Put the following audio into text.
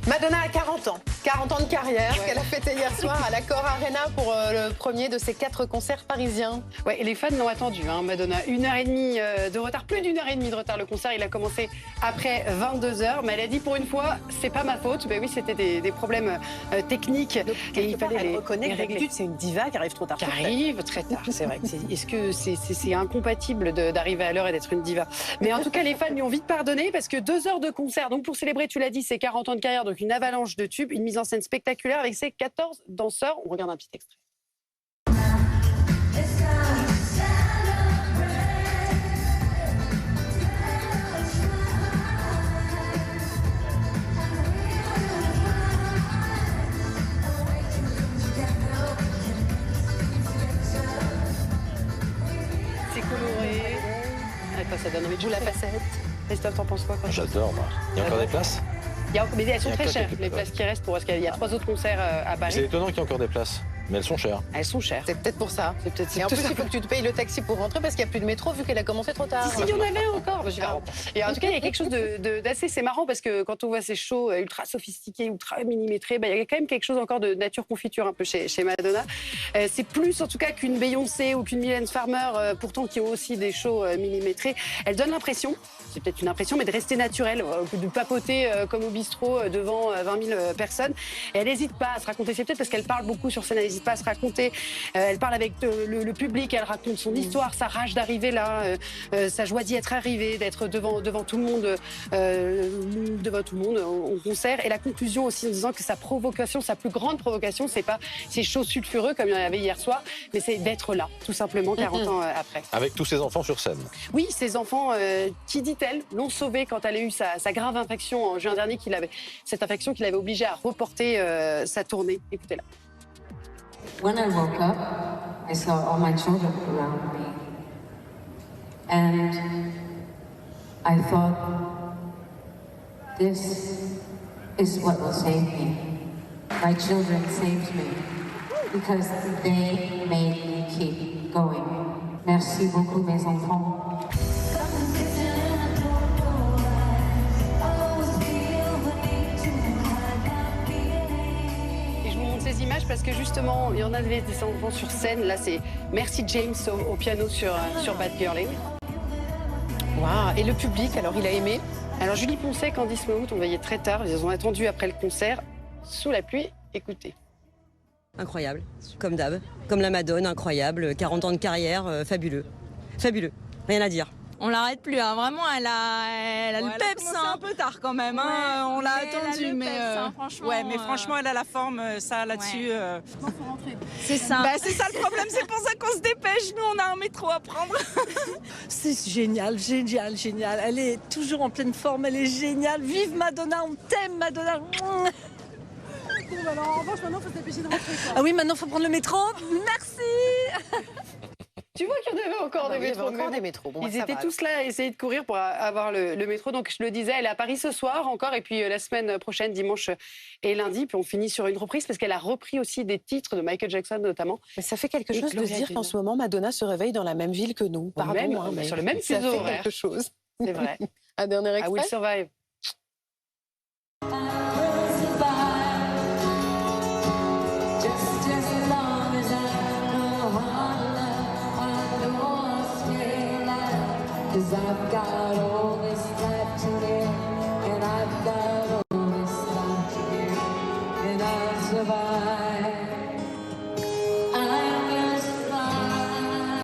Madonna a 40 ans. 40 ans de carrière qu'elle a fêté hier soir à l'Accor Arena pour le premier de ses 4 concerts parisiens. Ouais, et les fans l'ont attendu, hein, Madonna. 1h30 de retard, plus d'1h30 de retard. Le concert, il a commencé après 22h. Mais elle a dit pour une fois, c'est pas ma faute. Ben oui, c'était des problèmes techniques. Donc, et il fallait elle reconnaît les que régler. d'habitude, c'est une diva qui arrive trop tard. Qui arrive très tard, c'est vrai. Est-ce que c'est incompatible d'arriver à l'heure et d'être une diva? Mais en tout cas, les fans lui ont vite pardonné parce que 2 heures de concert, donc pour célébrer, tu l'as dit, ses 40 ans de carrière, donc une avalanche de tubes, une mise en scène spectaculaire avec ses 14 danseurs. On regarde un petit extrait. C'est coloré. Attends, ça donne envie de jouer la facette. Christophe, t'en penses quoi? J'adore, moi. Il y a encore des places? Mais elles sont Il y a très encore chères, quelques les places. places qui restent, parce qu'il y a 3 autres concerts à C'est Paris. étonnant qu'il y ait encore des places, mais elles sont chères. Elles sont chères. C'est peut-être pour ça. C'est peut-être Et en tout plus, ça. il faut que tu te payes le taxi pour rentrer parce qu'il n'y a plus de métro vu qu'elle a commencé trop tard. Si, il y en avait encore. Et en tout cas, il y a quelque chose d'assez... C'est marrant parce que quand on voit ces shows ultra sophistiqués, ultra millimétrés, il y a quand même quelque chose encore de nature confiture un peu chez Madonna. C'est plus en tout cas qu'une Beyoncé ou qu'une Mylène Farmer, pourtant qui ont aussi des shows millimétrés. Elle donne l'impression, c'est peut-être une impression, mais de rester naturelle, de papoter comme au bistrot devant 20 000 personnes. Et elle n'hésite pas à se raconter. C'est peut-être parce qu'elle parle beaucoup sur scène, elle n'hésite pas à se raconter. Elle parle avec le public, elle raconte son histoire, sa rage d'arriver là, sa joie d'y être arrivée, d'être devant tout le monde, au concert. Et la conclusion aussi en disant que sa provocation, sa plus grande provocation, c'est pas ces shows sulfureux comme il y en avait hier soir, mais c'est d'être là, tout simplement, 40 ans après. Avec tous ses enfants sur scène. Oui, ses enfants, qui dit-elle, l'ont sauvée quand elle a eu sa grave infection en juin dernier, cette infection qui l'avait obligée à reporter sa tournée. Écoutez-la. When I woke up, I saw all my children around me. And I thought, this is what will save me. My children saved me because they made me keep going. Merci beaucoup, mes enfants. Ces images parce que justement il y en a des enfants sur scène. Là c'est Merci James au piano sur Bad Girling. Waouh. Et le public, alors il a aimé? Alors Julie Poncet, Candice Mahmoud ont veillé très tard. Ils ont attendu après le concert sous la pluie. Écoutez. Incroyable, comme d'hab, comme la Madone, incroyable, 40 ans de carrière, fabuleux, fabuleux, rien à dire. On l'arrête plus, hein. Vraiment, elle a le peps. Un peu tard quand même, hein. On l'a attendu, mais franchement, ouais, mais franchement, elle a la forme, ça là-dessus. C'est ça. Bah, c'est ça le problème, c'est pour ça qu'on se dépêche. Nous, on a un métro à prendre. C'est génial, génial, génial. Elle est toujours en pleine forme, elle est géniale. Vive Madonna, on t'aime Madonna. Bon, alors en revanche, maintenant, il faut se dépêcher de rentrer. Ah oui, maintenant, il faut prendre le métro. Merci. Tu vois qu'il y en avait encore des métros. Encore des métros. Bon, Ils ça étaient va, tous là à essayer de courir pour avoir le métro. Donc je le disais, elle est à Paris ce soir encore. Et puis la semaine prochaine, dimanche et lundi. Puis on finit sur une reprise parce qu'elle a repris aussi des titres de Michael Jackson notamment. Mais ça fait quelque Et chose de Gloria se dire qu'en Gaynor. ce moment, Madonna se réveille dans la même ville que nous. Pardon, même, hein, mais sur le même ça fuseau fait horaire. quelque chose. C'est vrai. Un dernier I will extrait. survive. Cause I've got all this life to live, and I've got all this life to give, and I'll survive.